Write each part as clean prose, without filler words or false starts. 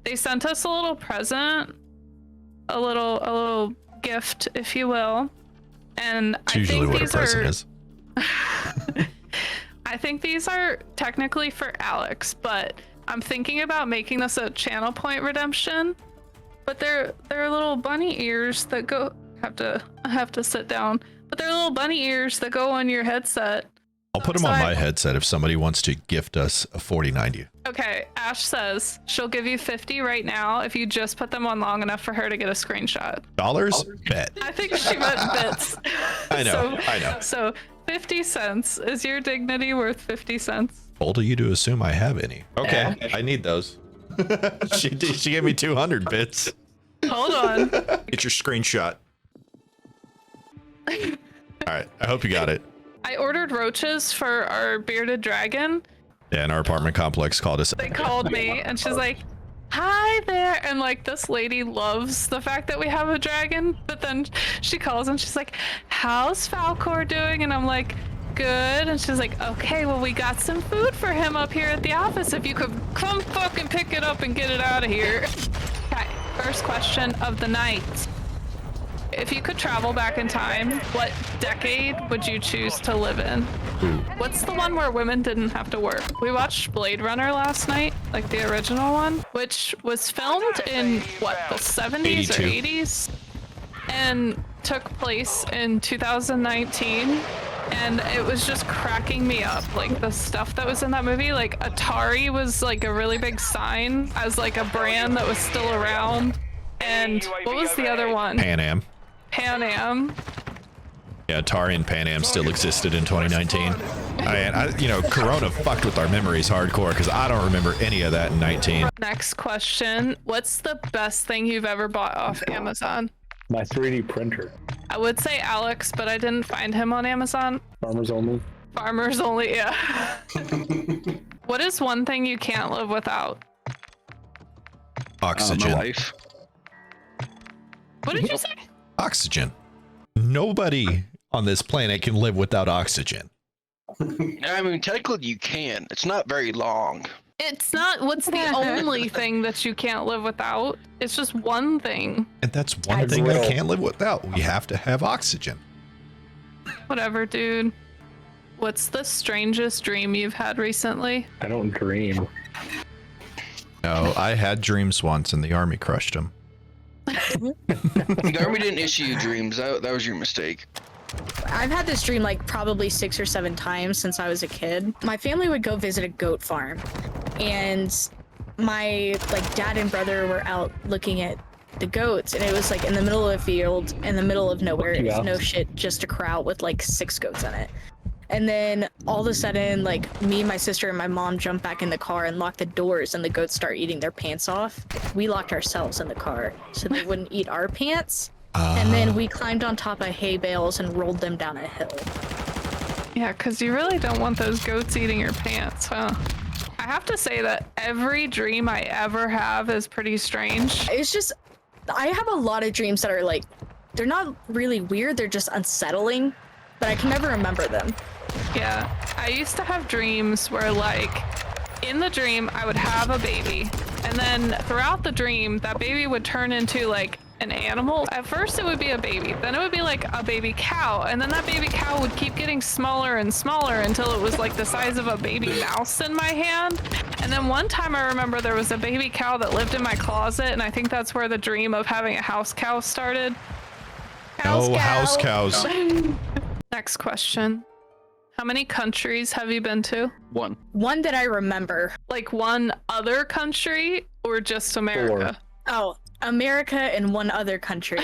They sent us a little present, a little gift, if you will. And It's I usually think what a these present are, is. I think these are technically for Alex, but I'm thinking about making this a channel point redemption. But they're little bunny ears that go. I have to sit down. But they're little bunny ears that go on your headset. I'll put them on my headset if somebody wants to gift us a 4090. Okay, Ash says she'll give you 50 right now if you just put them on long enough for her to get a screenshot. Dollars? Bet. I think she meant bits. I know. So 50 cents. Is your dignity worth 50 cents? Bold of you to assume I have any. Okay, I need those. She gave me 200 bits. Hold on. Get your screenshot. All right, I hope you got it. I ordered roaches for our bearded dragon. Yeah, and our apartment complex called us. They called me and she's like, hi there. And like, this lady loves the fact that we have a dragon. But then she calls and she's like, how's Falcor doing? And I'm like, good. And she's like, okay, well, we got some food for him up here at the office. If you could come fucking pick it up and get it out of here. Okay, first question of the night. If you could travel back in time, what decade would you choose to live in? Ooh. What's the one where women didn't have to work? We watched Blade Runner last night, like the original one, which was filmed in what, the 70s 82. or 80s? And took place in 2019. And it was just cracking me up, like the stuff that was in that movie. Like Atari was like a really big sign as like a brand that was still around. And what was the other one? Pan Am. Pan Am. Yeah, Atari and Pan Am still existed in 2019. You know, Corona fucked with our memories hardcore because I don't remember any of that in 19. Next question. What's the best thing you've ever bought off Amazon? My 3D printer. I would say Alex, but I didn't find him on Amazon. Farmers only. Farmers only, yeah. What is one thing you can't live without? Oxygen. My life. What did you say? Oxygen. Nobody on this planet can live without oxygen. I mean, technically you can. It's not very long. It's not what's the only thing that you can't live without. It's just one thing. And that's one thing we can't live without. We have to have oxygen. Whatever, dude. What's the strangest dream you've had recently? I don't dream. No, I had dreams once and the army crushed them. The army didn't issue you dreams. That was your mistake. I've had this dream like probably 6 or 7 times since I was a kid. My family would go visit a goat farm, and my like dad and brother were out looking at the goats, and it was like in the middle of a field, in the middle of nowhere. It was no shit, just a corral with like 6 goats in it. And then all of a sudden, like me, my sister, and my mom jump back in the car and lock the doors, and the goats start eating their pants off. We locked ourselves in the car so they wouldn't eat our pants. And then we climbed on top of hay bales and rolled them down a hill. Yeah, because you really don't want those goats eating your pants, huh? I have to say that every dream I ever have is pretty strange. It's just, I have a lot of dreams that are like, they're not really weird, they're just unsettling, but I can never remember them. Yeah, I used to have dreams where like, in the dream, I would have a baby. And then throughout the dream, that baby would turn into like an animal. At first it would be a baby, then it would be like a baby cow, and then that baby cow would keep getting smaller and smaller until it was like the size of a baby mouse in my hand. And then one time I remember there was a baby cow that lived in my closet, and I think that's where the dream of having a house cow started. House cows. Next question. How many countries have you been to? One. One that I remember. Like one other country or just America? 4. Oh, America and one other country.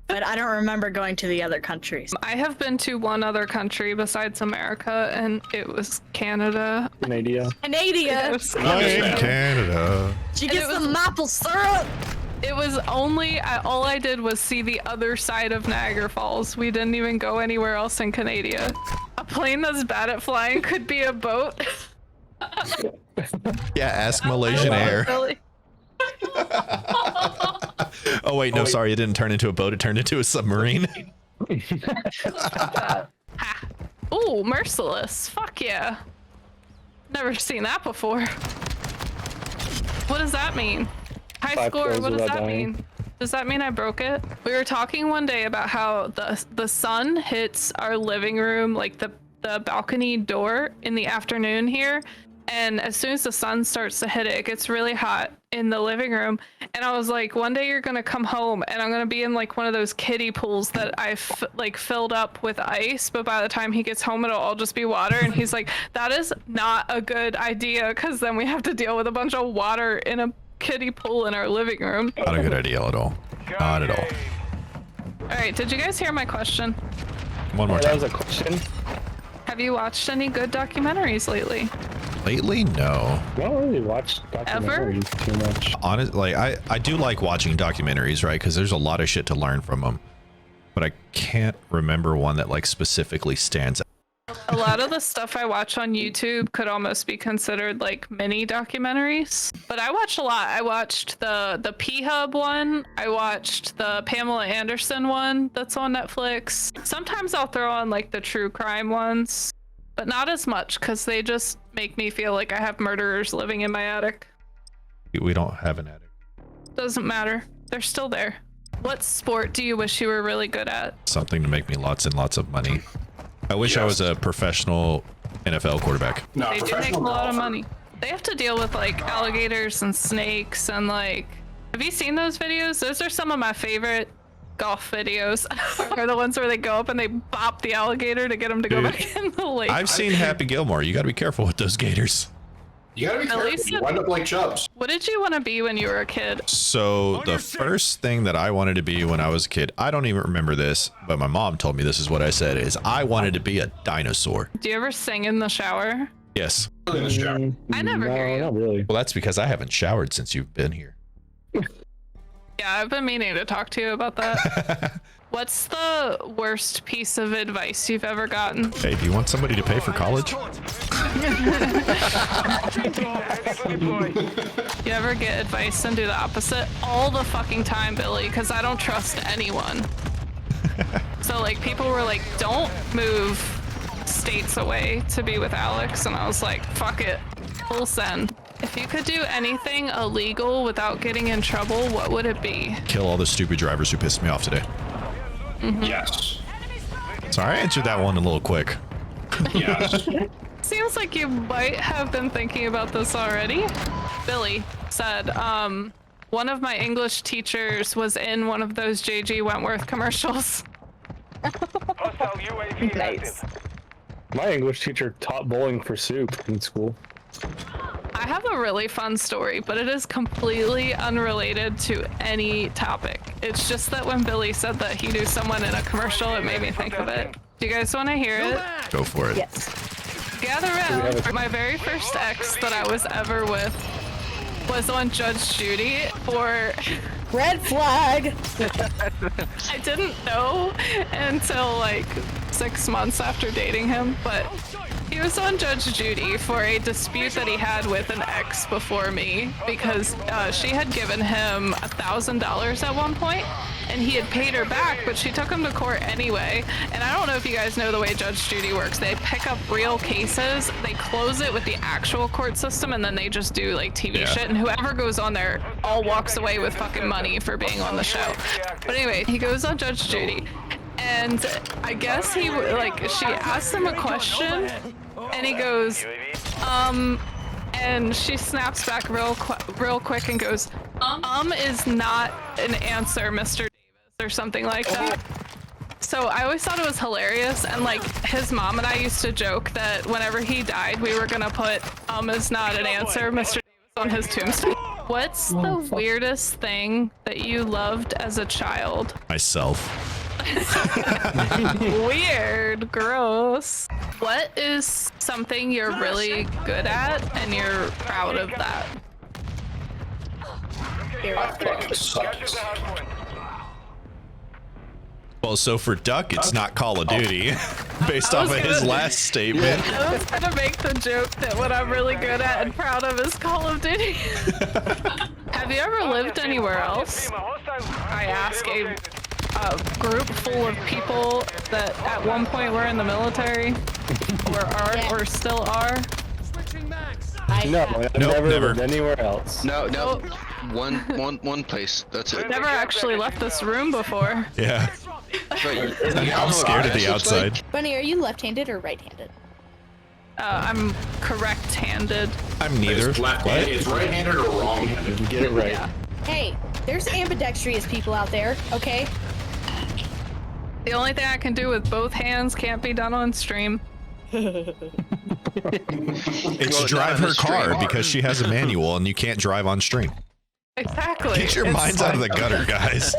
But I don't remember going to the other countries. I have been to one other country besides America, and it was Canada. Canada. Canada! It was I'm in Canada. Did you get some maple syrup? It was only, all I did was see the other side of Niagara Falls. We didn't even go anywhere else in Canada. A plane that's bad at flying could be a boat. Yeah, ask Malaysian Air. Really? Oh wait, no, sorry, it didn't turn into a boat, it turned into a submarine. Ooh, merciless. Fuck yeah. Never seen that before. What does that mean? High 5 score. kills What does without that dying. mean? Does that mean I broke it? We were talking one day about how the sun hits our living room, like the balcony door in the afternoon here. And as soon as the sun starts to hit it, it gets really hot in the living room. And I was like, one day you're gonna come home and I'm gonna be in like one of those kiddie pools that I've like filled up with ice, but by the time he gets home, it'll all just be water. And he's like, that is not a good idea, because then we have to deal with a bunch of water in a kiddie pool in our living room. Not a good idea at all. Not at all. All right, did you guys hear my question? One more That time. was a question. Have you watched any good documentaries lately? Lately, no. I don't really watch Ever? documentaries too much. Honestly, I do like watching documentaries, right? Because there's a lot of shit to learn from them. But I can't remember one that like specifically stands out. A lot of the stuff I watch on YouTube could almost be considered like mini documentaries. But I watch a lot. I watched the P-Hub one. I watched the Pamela Anderson one that's on Netflix. Sometimes I'll throw on like the true crime ones, but not as much because they just make me feel like I have murderers living in my attic. We don't have an attic. Doesn't matter. They're still there. What sport do you wish you were really good at? Something to make me lots and lots of money. I wish I was a professional NFL quarterback. No, They do make a professional lot of golfer. money. They have to deal with like alligators and snakes and like, have you seen those videos? Those are some of my favorite golf videos. Are the ones where they go up and they bop the alligator to get him to go Dude, back in the lake. I've seen Happy Gilmore. You got to be careful with those gators. You gotta be At careful. least You it- wind up like Chubbs. What did you want to be when you were a kid? So the first thing that I wanted to be when I was a kid, I don't even remember this, but my mom told me this is what I said, is I wanted to be a dinosaur. Do you ever sing in the shower? Yes. In the shower. I never no, hear you. not really. Well, that's because I haven't showered since you've been here. Yeah, I've been meaning to talk to you about that. What's the worst piece of advice you've ever gotten? Hey, do you want somebody to pay for college? You ever get advice and do the opposite? All the fucking time, Billy, because I don't trust anyone. So like people were like, don't move states away to be with Alex, and I was like, fuck it, full send. If you could do anything illegal without getting in trouble, what would it be? Kill all the stupid drivers who pissed me off today. Yes. Sorry, I answered that one a little quick. Yes. Seems like you might have been thinking about this already. Billy said, one of my English teachers was in one of those JG Wentworth commercials. Nice. My English teacher taught bowling for soup in school. I have a really fun story, but it is completely unrelated to any topic. It's just that when Billy said that he knew someone in a commercial, it made me think of it. Do you guys want to hear it? Go for it. Yes. Gather around. My very first ex that I was ever with was on Judge Judy for... Red flag. I didn't know until like 6 months after dating him, but he was on Judge Judy for a dispute that he had with an ex before me because she had given him $1,000 at one point and he had paid her back, but she took him to court anyway. And I don't know if you guys know the way Judge Judy works. They pick up real cases, they close it with the actual court system, and then they just do like TV shit, and whoever goes on there all walks away with fucking money for being on the show. But anyway, he goes on Judge Judy, and I guess she asked him a question, and he goes, and she snaps back real quick and goes, is not an answer, Mr. Davis, or something like that. So I always thought it was hilarious, and like his mom and I used to joke that whenever he died, we were gonna put is not an answer, Mr. Davis, on his tombstone. What's the weirdest thing that you loved as a child? Myself. Weird, gross. What is something you're really good at and you're proud of that? I fucking sucks. Well, so for Duck, it's not Call of Duty, based off of his last statement. I was gonna make the joke that what I'm really good at and proud of is Call of Duty. Have you ever lived anywhere else? I ask a group full of people that at one point were in the military, or are, or still are. No, I've Nope, never never. lived anywhere else. No, no. One place. That's it. Never actually left this room before. Yeah. I'm scared of the outside. Bunny, are you left-handed or right-handed? I'm correct-handed. I'm neither. It's left-handed. It's right-handed or wrong-handed. You get it right. Yeah. Hey, there's ambidextrous people out there, okay? The only thing I can do with both hands can't be done on stream. It's Well, drive not on her the car stream. because she has a manual and you can't drive on stream. Exactly. Get your It's minds out of the like- gutter, guys.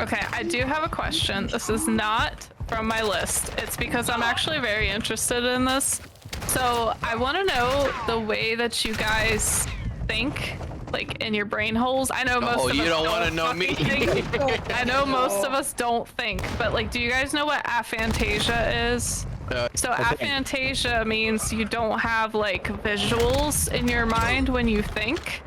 Okay, I do have a question. This is not from my list. It's because I'm actually very interested in this. So I want to know the way that you guys think, like in your brain holes. I know most Oh, of you us don't wanna know me. fucking think. I know most of us don't think, but like, do you guys know what aphantasia is? So aphantasia means you don't have like visuals in your mind when you think.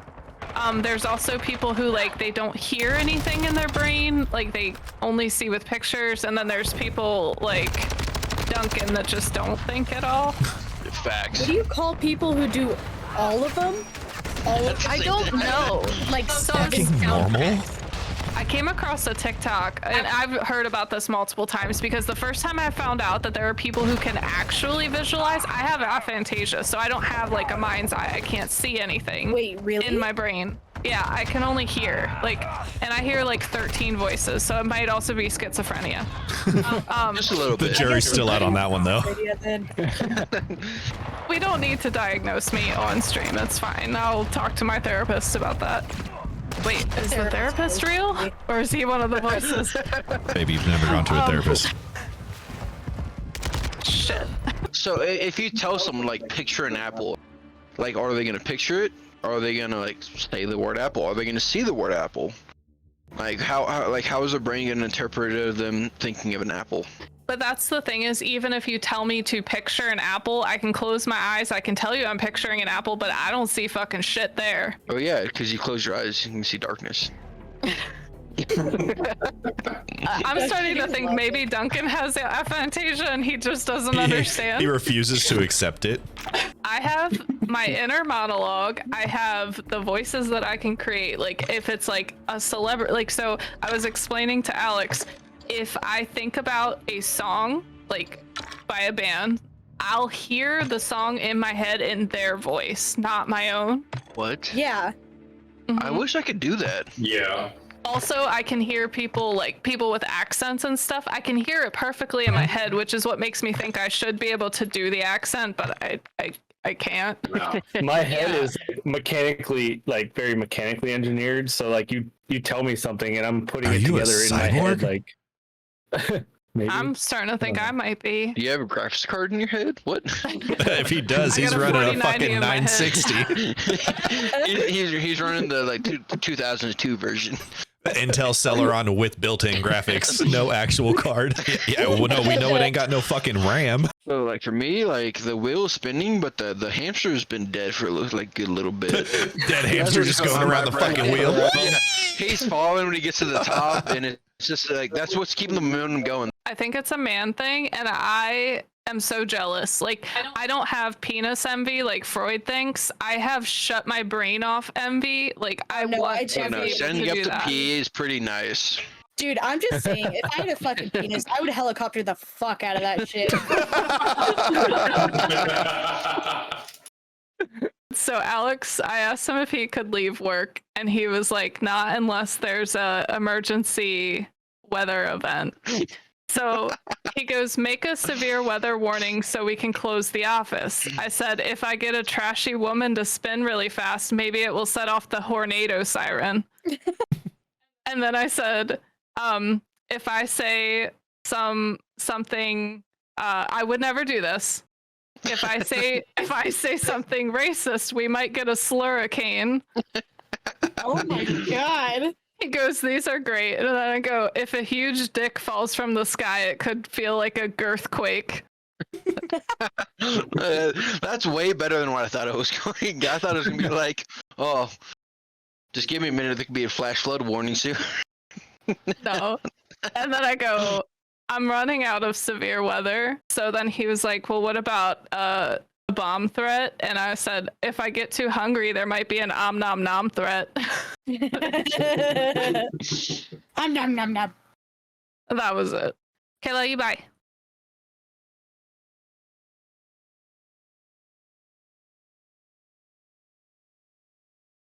There's also people who like they don't hear anything in their brain, like they only see with pictures, and then there's people like Duncan that just don't think at all. Facts. What do you call people who do all of them? All of I don't know. Like Fucking normal. I came across a TikTok, and I've heard about this multiple times because the first time I found out that there are people who can actually visualize, I have aphantasia, so I don't have like a mind's eye. I can't see anything. Wait, really? In my brain. Yeah, I can only hear, like, and I hear like 13 voices, so it might also be schizophrenia. Just a little The bit. jury's still out on that one, though. Yeah, then. We don't need to diagnose me on stream. It's fine. I'll talk to my therapist about that. Wait, is the therapist real? Or is he one of the voices? Maybe you've never gone to a therapist. Shit. So if you tell someone like picture an apple, like are they gonna picture it? Or are they gonna like say the word apple? Are they gonna see the word apple? Like how is the brain gonna interpret them thinking of an apple? But that's the thing is, even if you tell me to picture an apple, I can close my eyes. I can tell you I'm picturing an apple, but I don't see fucking shit there. Oh yeah, because you close your eyes, you can see darkness. I'm starting to think maybe Duncan has aphantasia and he just doesn't understand. He refuses to accept it. I have my inner monologue. I have the voices that I can create. Like if it's like a celebrity, like, so I was explaining to Alex, if I think about a song, like by a band, I'll hear the song in my head in their voice, not my own. What? Yeah. I wish I could do that. Yeah. Also, I can hear people, like people with accents and stuff. I can hear it perfectly in my head, which is what makes me think I should be able to do the accent, but I can't. No. My head Yeah. is mechanically, like very mechanically engineered. So like you tell me something and I'm putting Are it you a together in my head. cyborg? Like maybe. I'm starting to think I might be. Do you have a graphics card in your head? What? If he does, I he's got a running a 4090 fucking in my head. 960. he's running the like 2002 version. Intel Celeron with built-in graphics, no actual card. Yeah, well, no, we know it ain't got no fucking RAM. So like for me, like the wheel's spinning, but the hamster's been dead for like good little bit. Dead hamster just going around the fucking wheel. Yeah, he's falling when he gets to the top, and it's just like that's what's keeping the momentum going. I think it's a man thing, and I am so jealous. Like, I don't have penis envy like Freud thinks. I have shut my brain off envy. Like, I No, I want to don't. be able Sending to up do the that. pee is pretty nice. Dude, I'm just saying, if I had a fucking penis, I would helicopter the fuck out of that shit. So Alex, I asked him if he could leave work, and he was like, not unless there's a emergency weather event. So he goes, make a severe weather warning so we can close the office. I said, if I get a trashy woman to spin really fast, maybe it will set off the tornado siren. And then I said, if I say something, I would never do this. If I say something racist, we might get a slurricane. Oh my god. He goes, these are great. And then I go, if a huge dick falls from the sky, it could feel like a girthquake. That's way better than what I thought it was going. I thought it was gonna be like, oh, just give me a minute. There could be a flash flood warning soon. No. And then I go, I'm running out of severe weather. So then he was like, well, what about a bomb threat, and I said, if I get too hungry, there might be an nom nom threat. Nom nom nom nom. That was it. Okay, love you. Bye.